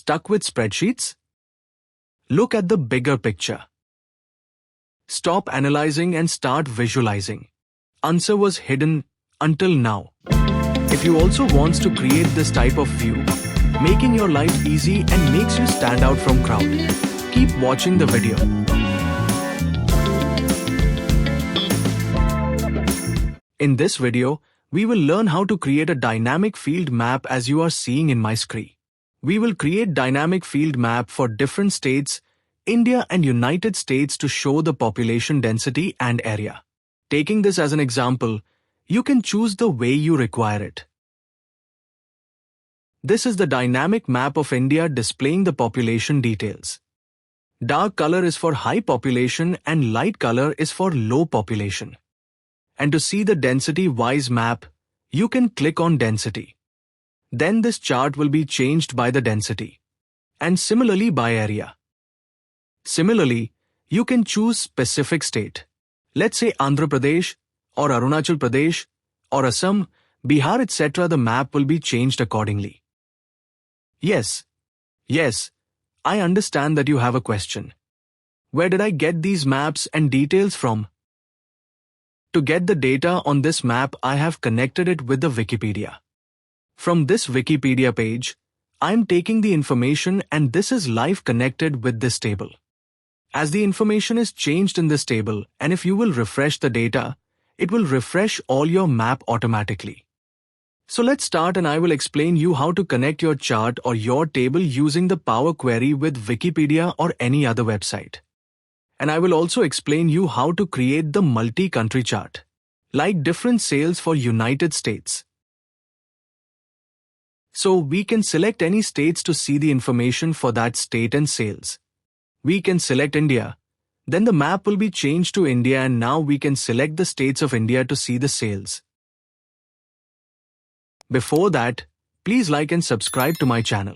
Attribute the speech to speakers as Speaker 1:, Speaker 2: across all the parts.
Speaker 1: Stuck with spreadsheets? Look at the bigger picture. Stop analyzing and start visualizing. Answer was hidden until now. If you also want to create this type of view, making your life easy and makes you stand out from crowd, keep watching the video. In this video, we will learn how to create a dynamic field map as you are seeing in my screen. We will create dynamic field map for different states, India and United States to show the population density and area. Taking this as an example, you can choose the way you require it. This is the dynamic map of India displaying the population details. Dark color is for high population and light color is for low population. And to see the density-wise map, you can click on density. Then this chart will be changed by the density. And similarly by area. Similarly, you can choose specific state. Let's say Andhra Pradesh, or Arunachal Pradesh, or Assam, Bihar, etc. The map will be changed accordingly. Yes, I understand that you have a question. Where did I get these maps and details from? To get the data on this map, I have connected it with the Wikipedia. From this Wikipedia page, I am taking the information and this is live connected with this table. As the information is changed in this table, and if you will refresh the data, it will refresh all your map automatically. So let's start and I will explain you how to connect your chart or your table using the Power Query with Wikipedia or any other website. And I will also explain you how to create the multi-country chart, like different sales for United States. So we can select any states to see the information for that state and sales. We can select India. Then the map will be changed to India and now we can select the states of India to see the sales. Before that, please like and subscribe to my channel.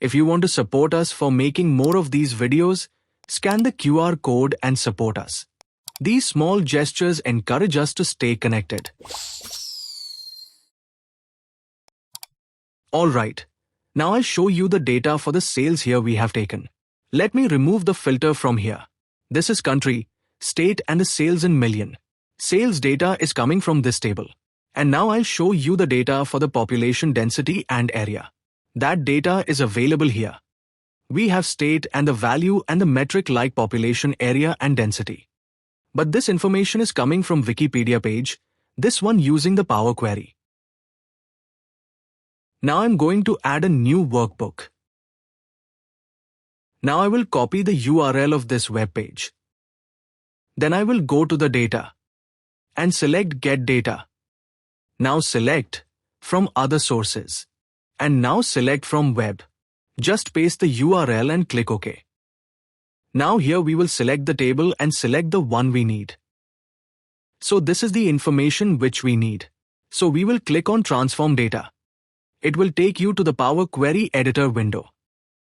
Speaker 1: If you want to support us for making more of these videos, scan the QR code and support us. These small gestures encourage us to stay connected. Alright, now I'll show you the data for the sales here we have taken. Let me remove the filter from here. This is country, state and the sales in million. Sales data is coming from this table. And now I'll show you the data for the population density and area. That data is available here. We have state and the value and the metric like population area and density. But this information is coming from Wikipedia page, this one using the Power Query. Now I'm going to add a new workbook. Now I will copy the URL of this web page. Then I will go to the data and select Get Data. Now select from other sources. And now select from web. Just paste the URL and click OK. Now here we will select the table and select the one we need. So this is the information which we need. So we will click on Transform Data. It will take you to the Power Query Editor window.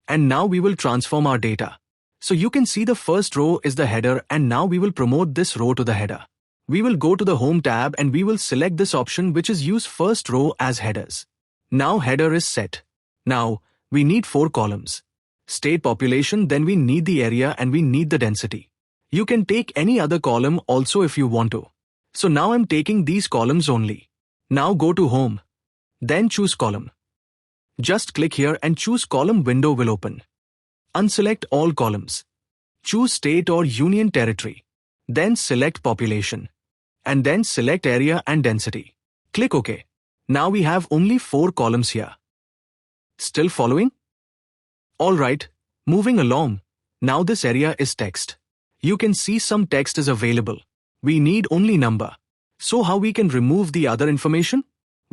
Speaker 1: And now we will transform our data. So you can see the first row is the header and now we will promote this row to the header. We will go to the Home tab and we will select this option which is use first row as headers. Now header is set. Now we need 4 columns. State population, then we need the area and we need the density. You can take any other column also if you want to. So now I'm taking these columns only. Now go to Home. Then choose column. Just click here and choose column window will open. Unselect all columns. Choose state or union territory. Then select population. And then select area and density. Click OK. Now we have only 4 columns here. Still following? Alright, moving along. Now this area is text. You can see some text is available. We need only number. So how we can remove the other information?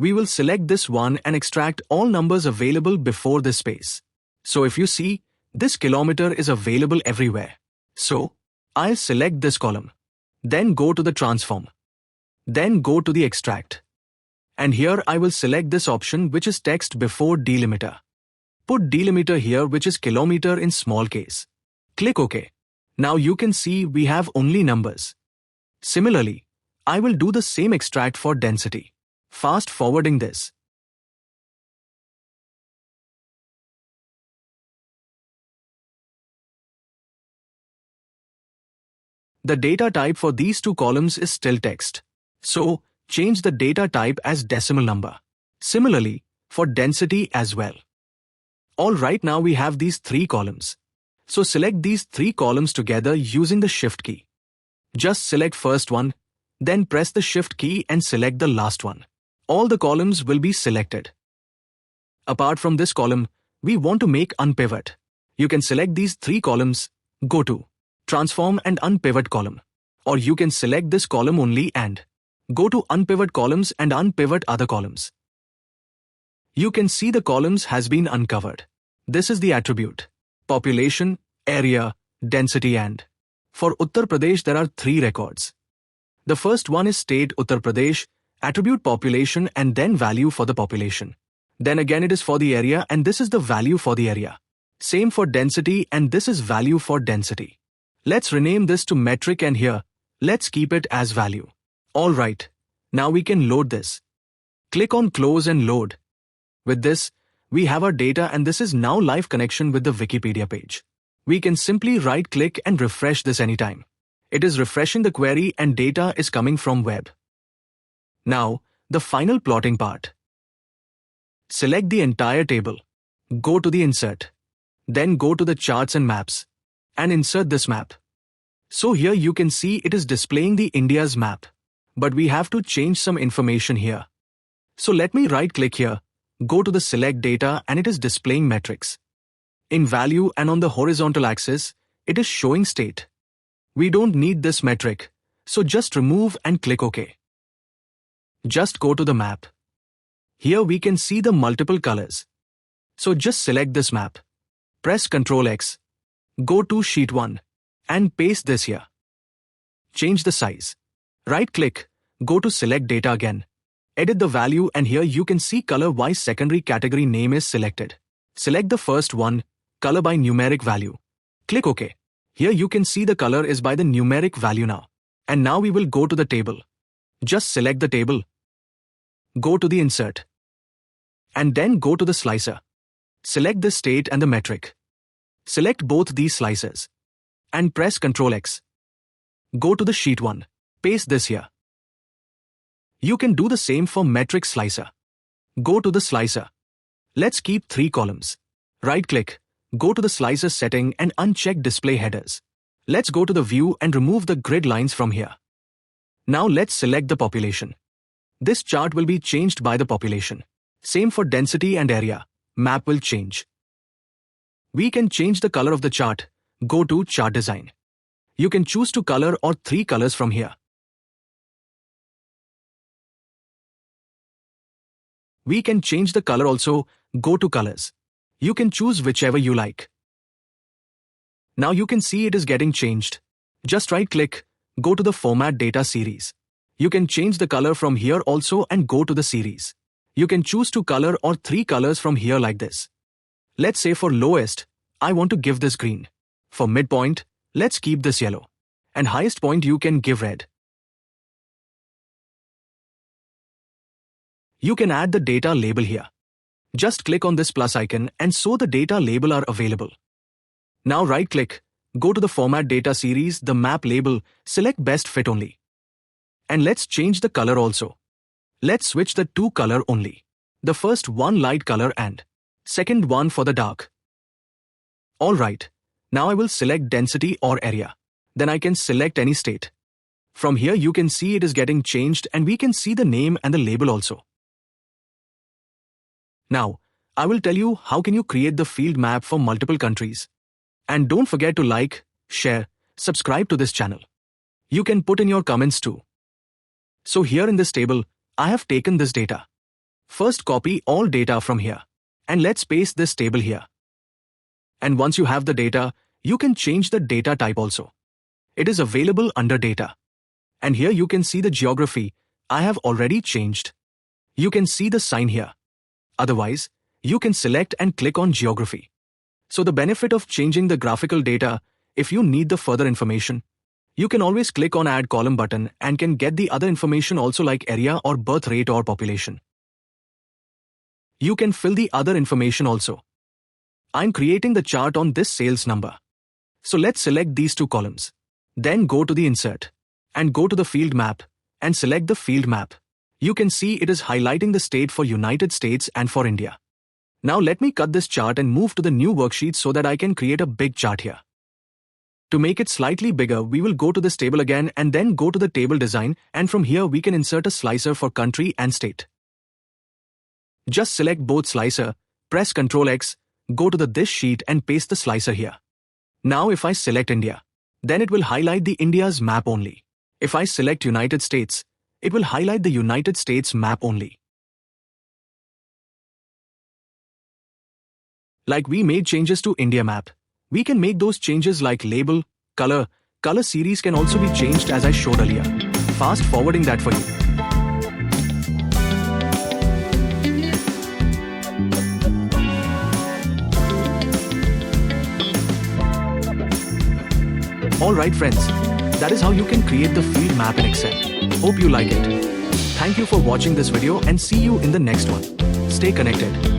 Speaker 1: We will select this one and extract all numbers available before this space. So if you see, this kilometer is available everywhere. So, I'll select this column. Then go to the transform. Then go to the extract. And here I will select this option which is text before delimiter. Put delimiter here which is kilometer in small case. Click OK. Now you can see we have only numbers. Similarly, I will do the same extract for density. Fast forwarding this. The data type for these two columns is still text. So, change the data type as decimal number. Similarly, for density as well. Alright, now we have these three columns. So select these three columns together using the Shift key. Just select first one, then press the Shift key and select the last one. All the columns will be selected. Apart from this column, we want to make unpivot. You can select these three columns, go to Transform and Unpivot column. Or you can select this column only and go to Unpivot columns and unpivot other columns. You can see the columns has been uncovered. This is the attribute: population, area, density, and for Uttar Pradesh there are three records. The first one is state Uttar Pradesh, attribute population and then value for the population. Then again it is for the area and this is the value for the area. Same for density and this is value for density. Let's rename this to metric and here, let's keep it as value. Alright, now we can load this. Click on close and load. With this, we have our data and this is now live connection with the Wikipedia page. We can simply right-click and refresh this anytime. It is refreshing the query and data is coming from web. Now, the final plotting part. Select the entire table. Go to the Insert. Then go to the Charts and Maps. And insert this map. So here you can see it is displaying the India's map. But we have to change some information here. So let me right-click here. Go to the Select Data and it is displaying metrics. In value and on the horizontal axis, it is showing state. We don't need this metric, so just remove and click OK. Just go to the map. Here we can see the multiple colors. So just select this map. Press Ctrl X. Go to Sheet 1 and paste this here. Change the size. Right-click, go to Select Data again. Edit the value and here you can see color-wise secondary category name is selected. Select the first one, color by numeric value. Click OK. Here you can see the color is by the numeric value now. And now we will go to the table. Just select the table. Go to the Insert. And then go to the slicer. Select the state and the metric. Select both these slicers. And press Ctrl X. Go to the Sheet 1. Paste this here. You can do the same for metric slicer. Go to the slicer. Let's keep three columns. Right-click, go to the slicer setting and uncheck display headers. Let's go to the view and remove the grid lines from here. Now let's select the population. This chart will be changed by the population. Same for density and area. Map will change. We can change the color of the chart. Go to Chart Design. You can choose two color or three colors from here. We can change the color also. Go to Colors. You can choose whichever you like. Now you can see it is getting changed. Just right-click, go to the Format Data Series. You can change the color from here also and go to the series. You can choose two color or three colors from here like this. Let's say for lowest, I want to give this green. For midpoint, let's keep this yellow. And highest point you can give red. You can add the data label here. Just click on this plus icon and so the data label are available. Now right-click, go to the Format Data Series, the map label, select Best Fit only. And let's change the color also. Let's switch the two color only. The first one light color and second one for the dark. Alright, now I will select density or area. Then I can select any state. From here you can see it is getting changed and we can see the name and the label also. Now, I will tell you how can you create the field map for multiple countries. And don't forget to like, share, subscribe to this channel. You can put in your comments too. So here in this table, I have taken this data. First copy all data from here. And let's paste this table here. And once you have the data, you can change the data type also. It is available under data. And here you can see the geography. I have already changed. You can see the sign here. Otherwise, you can select and click on geography. So the benefit of changing the graphical data, if you need the further information, you can always click on Add Column button and can get the other information also like area or birth rate or population. You can fill the other information also. I'm creating the chart on this sales number. So let's select these two columns. Then go to the insert and go to the field map and select the field map. You can see it is highlighting the state for United States and for India. Now let me cut this chart and move to the new worksheet so that I can create a big chart here. To make it slightly bigger, we will go to this table again and then go to the table design, and from here we can insert a slicer for country and state. Just select both slicer, press Ctrl X, go to this sheet and paste the slicer here. Now if I select India, then it will highlight the India's map only. If I select United States, it will highlight the United States map only. Like we made changes to India map, we can make those changes like label, color series can also be changed as I showed earlier. Fast forwarding that for you. Alright friends, that is how you can create the field map in Excel. Hope you like it. Thank you for watching this video and see you in the next one. Stay connected.